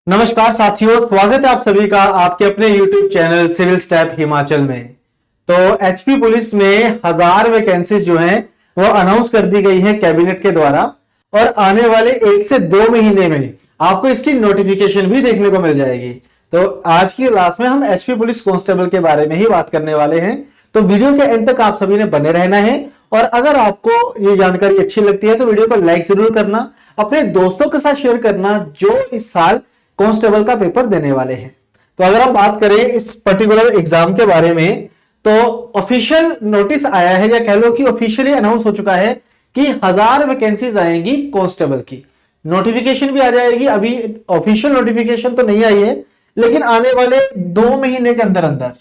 नमस्कार साथियों, स्वागत है आप सभी का आपके अपने YouTube channel civil step Himachal में। तो एचपी पुलिस में 1000 वैकेंसीज जो हैं वो अनाउंस कर दी गई है कैबिनेट के द्वारा और आने वाले 1 से 2 महीने में आपको इसकी नोटिफिकेशन भी देखने को मिल जाएगी। तो आज की क्लास में हम एचपी पुलिस कांस्टेबल के बारे में ही बात करने वाले हैं। तो वीडियो के एंड तक आप सभी ने बने रहना है और अगर आपको ये जानकारी अच्छी लगती है तो वीडियो को लाइक जरूर करना, अपने दोस्तों के साथ शेयर करना जो इस साल कांस्टेबल का पेपर देने वाले हैं। तो अगर हम बात करें इस पर्टिकुलर एग्जाम के बारे में तो ऑफिशियल नोटिस आया है या कह लो कि ऑफिशियली अनाउंस हो चुका है कि 1000 वैकेंसीज आएंगी कांस्टेबल की। नोटिफिकेशन भी आ जाएगी, अभी ऑफिशियल नोटिफिकेशन तो नहीं आई है लेकिन आने वाले 2 महीने के अंदर अंदर,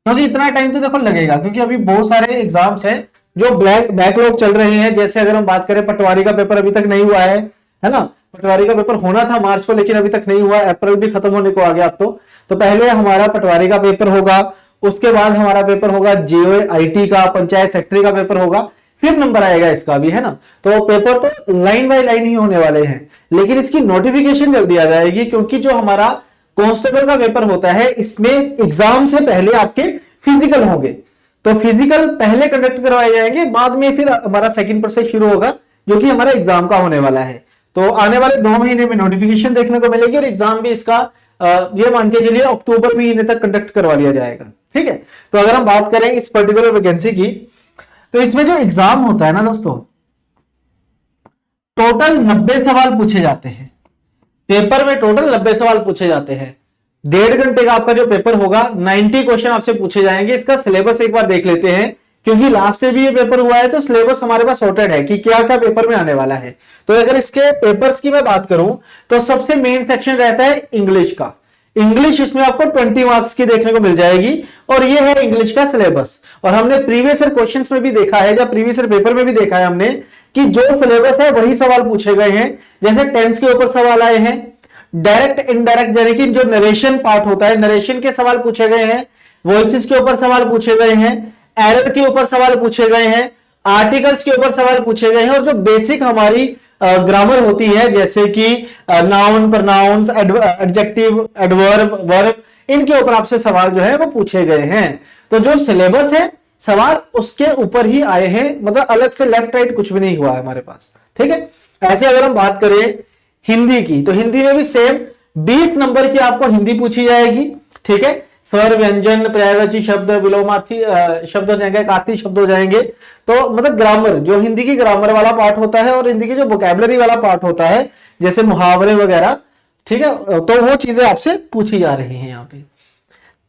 क्योंकि इतना टाइम तो देखो लगेगा क्योंकि अभी बहुत सारे एग्जाम्स हैं जो बैकलॉग चल रहे हैं। जैसे अगर हम बात करें पटवारी का पेपर अभी तक नहीं हुआ है ना। पटवारी का पेपर होना था मार्च को लेकिन अभी तक नहीं हुआ, अप्रैल भी खत्म होने को आ गया अब तो पहले हमारा पटवारी का पेपर होगा, उसके बाद हमारा पेपर होगा जेओ आईटी का, पंचायत सेक्रेटरी का पेपर होगा, फिर नंबर आएगा इसका भी, है ना। तो पेपर तो लाइन बाय लाइन ही होने वाले हैं लेकिन इसकी नोटिफिकेशन जल्दी आ जाएगी क्योंकि जो हमारा कांस्टेबल का पेपर होता है इसमें एग्जाम से पहले आपके फिजिकल होंगे। तो फिजिकल पहले कंडक्ट करवाए जाएंगे, बाद में फिर हमारा सेकंड प्रोसेस शुरू होगा जो कि हमारा एग्जाम का होने वाला है। तो आने वाले 2 महीने में नोटिफिकेशन देखने को मिलेगी और एग्जाम भी इसका ये मान के चलिए अक्टूबर महीने तक कंडक्ट करवा लिया जाएगा। ठीक है। तो अगर हम बात करें इस पर्टिकुलर वैकेंसी की तो इसमें जो एग्जाम होता है ना दोस्तों, टोटल 90 सवाल पूछे जाते हैं। पेपर में टोटल 90 सवाल पूछे जाते हैं। 1.5 घंटे का आपका जो पेपर होगा 90 क्वेश्चन आपसे पूछे जाएंगे। इसका सिलेबस एक बार देख लेते हैं क्योंकि लास्ट में भी ये पेपर हुआ है तो सिलेबस हमारे पास सॉर्टेड है कि क्या क्या पेपर में आने वाला है। तो अगर इसके पेपर्स की मैं बात करूं तो सबसे मेन सेक्शन रहता है इंग्लिश का। इंग्लिश इसमें आपको 20 मार्क्स की देखने को मिल जाएगी और ये है इंग्लिश का सिलेबस। और हमने प्रीवियस ईयर क्वेश्चंस में भी देखा है या प्रीवियस ईयर पेपर में भी देखा है हमने कि जो सिलेबस है वही सवाल पूछे गए हैं। जैसे टेंस के ऊपर सवाल आए हैं, डायरेक्ट इनडायरेक्ट यानी कि जो नरेशन पार्ट होता है नरेशन के सवाल पूछे गए हैं, वॉइसेस के ऊपर सवाल पूछे गए हैं, एरर के ऊपर सवाल पूछे गए हैं, आर्टिकल्स के ऊपर सवाल पूछे गए हैं और जो बेसिक हमारी ग्रामर होती है जैसे कि noun, pronouns, adjective, adverb, verb, इनके ऊपर आपसे सवाल जो है वो पूछे गए हैं। तो जो सिलेबस है सवाल उसके ऊपर ही आए हैं, मतलब अलग से लेफ्ट राइट कुछ भी नहीं हुआ है हमारे पास। ठीक है। ऐसे अगर हम बात करें हिंदी की तो हिंदी में भी सेम 20 नंबर की आपको हिंदी पूछी जाएगी। ठीक है। स्वर, व्यंजन, पर्यायवाची शब्द, विलोमार्थी शब्द हो जाएंगे, कार्ती शब्द हो जाएंगे। तो मतलब ग्रामर, जो हिंदी की ग्रामर वाला पार्ट होता है और हिंदी की जो वोकैबुलरी वाला पार्ट होता है जैसे मुहावरे वगैरह, ठीक है, तो वो चीजें आपसे पूछी जा रही हैं यहाँ पे।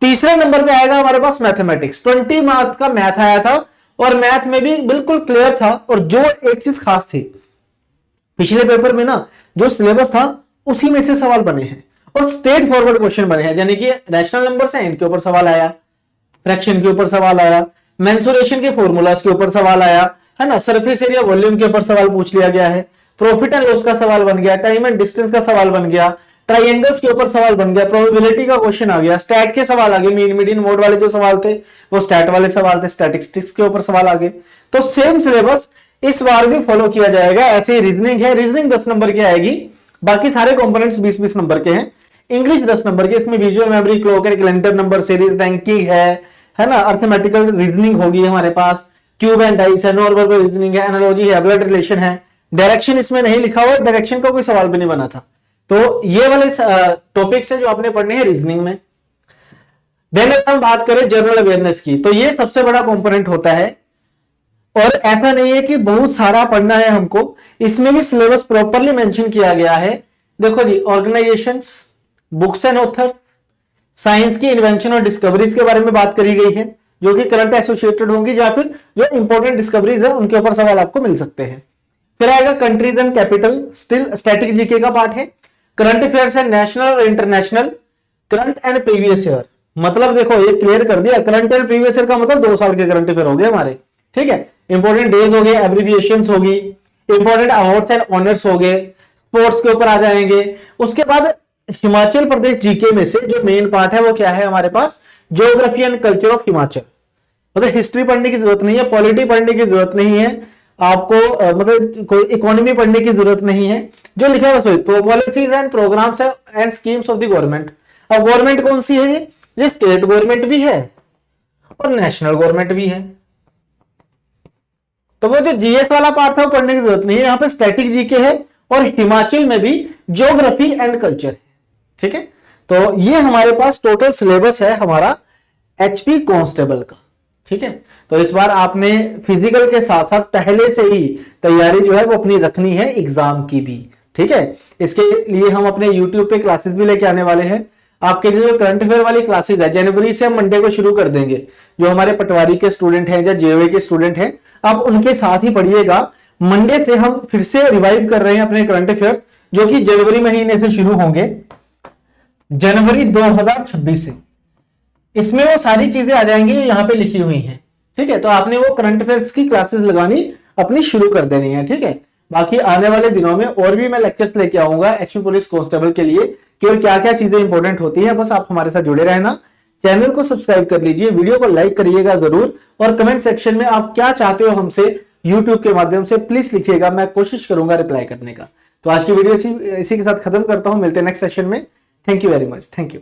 तीसरे नंबर पे आएगा हमारे पास मैथमेटिक्स। 20 मार्क्स का मैथ आया था और मैथ में भी बिल्कुल क्लियर था। और जो एक चीज खास थी, पिछले पेपर में ना जो सिलेबस था उसी में से सवाल बने हैं और स्ट्रेट फॉरवर्ड क्वेश्चन बने हैं। यानी कि रैशनल नंबर है इनके ऊपर सवाल आया, फ्रैक्शन के ऊपर सवाल आया, मेंसुरेशन के फॉर्मूलास के ऊपर सवाल आया, है ना, सरफेस एरिया वॉल्यूम के ऊपर सवाल पूछ लिया गया है, प्रॉफिट एंड लॉस का सवाल बन गया, टाइम एंड डिस्टेंस का सवाल बन गया, ट्राइंगल्स के ऊपर सवाल बन गया, प्रोबेबिलिटी का क्वेश्चन आ गया, स्टैट के सवाल आ गए, मीन मीडियन मोड वाले जो सवाल थे वो स्टैट वाले सवाल थे, स्टैटिस्टिक्स के ऊपर सवाल आ गए। तो सेम सिलेबस इस बार भी फॉलो किया जाएगा। ऐसे ही रीजनिंग है, रीजनिंग 10 नंबर की आएगी, बाकी सारे कंपोनेंट्स 20-20 नंबर के हैं। इंग्लिश 10 नंबर के, इसमें visual memory, clock and calendar number series, ranking है ना, अर्थमेटिकल रीजनिंग होगी हमारे पास, क्यूब एंड डाइस है, नॉन वर्बल रीजनिंग है, एनालॉजी है, ब्लड रिलेशन है। डायरेक्शन इसमें नहीं लिखा हुआ, डायरेक्शन का कोई सवाल भी नहीं बना था। तो ये वाले टॉपिक्स है जो आपने पढ़ने हैं रीजनिंग में। देन हम बात करें जनरल अवेयरनेस की तो ये सबसे बड़ा कंपोनेंट होता है और ऐसा नहीं है कि बहुत सारा पढ़ना है हमको, इसमें भी सिलेबस प्रॉपरली मेंशन किया गया है। देखो जी, organisations, books and author, science की इन्वेंशन और डिस्कवरीज के बारे में बात करी गई है जो कि करंट एसोसिएटेड होंगी या फिर जो इंपॉर्टेंट डिस्कवरीज है उनके ऊपर सवाल आपको मिल सकते हैं। फिर आएगा countries and capital, still static GK का पार्ट है, करंट अफेयर्स है नेशनल और international, current and previous year. मतलब देखो ये क्लियर कर दिया, करंट एंड प्रीवियस ईयर का मतलब 2 साल के करंट अफेयर हो गए हमारे। ठीक है। इंपॉर्टेंट डेज हो गए, एब्रिविएशंस होगी, इंपॉर्टेंट अवार्ड्स एंड ऑनर्स हो गए, स्पोर्ट्स के ऊपर आ जाएंगे। उसके बाद हिमाचल प्रदेश जीके में से जो मेन पार्ट है वो क्या है हमारे पास, geography and culture of Himachal. मतलब हिस्ट्री पढ़ने की जरूरत नहीं है, पॉलिटी पढ़ने की जरूरत नहीं है, आपको मतलब कोई इकोनॉमी पढ़ने की जरूरत नहीं है, जो लिखा है बस policies and programmes and schemes of the government. अब गवर्नमेंट कौन सी है? ये स्टेट गवर्नमेंट भी है और नेशनल गवर्नमेंट भी है। तो वो जो जीएस वाला पार्ट था वो पढ़ने की जरूरत नहीं है, यहां पे स्टैटिक जीके है और हिमाचल में भी ज्योग्राफी एंड कल्चर है। ठीक है, तो ये हमारे पास टोटल सिलेबस है हमारा एचपी कांस्टेबल का। ठीक है, तो इस बार आपने फिजिकल के साथ साथ पहले से ही तैयारी जो है वो अपनी रखनी है एग्जाम की भी। ठीक है, इसके लिए हम अपने यूट्यूब पे क्लासेस भी लेके आने वाले हैं। आपके जो करंट अफेयर वाली क्लासेस है जनवरी से हम मंडे को शुरू कर देंगे। जो हमारे पटवारी के स्टूडेंट हैं या जेओए के स्टूडेंट हैं, आप उनके साथ ही पढ़िएगा। मंडे से हम फिर से रिवाइव कर रहे हैं अपने करंट अफेयर्स, जो कि जनवरी महीने से शुरू होंगे, जनवरी 2026 से। इसमें वो सारी चीजें आ जाएंगी यहाँ पे लिखी हुई हैं। ठीक है, तो आपने वो करंट अफेयर्स की क्लासेस लगानी अपनी शुरू कर देनी है। ठीक है, बाकी आने वाले दिनों में और भी मैं लेक्चर्स लेके आऊंगा एचपी पुलिस कांस्टेबल के लिए कि और क्या क्या चीजें इंपॉर्टेंट होती है। बस आप हमारे साथ जुड़े रहना, चैनल को सब्सक्राइब कर लीजिए, वीडियो को लाइक करिएगा जरूर, और कमेंट सेक्शन में आप क्या चाहते हो हमसे यूट्यूब के माध्यम से प्लीज लिखिएगा, मैं कोशिश करूंगा रिप्लाई करने का। तो आज की वीडियो इसी के साथ खत्म करता हूं, मिलते हैं नेक्स्ट सेशन में। Thank you very much, thank you.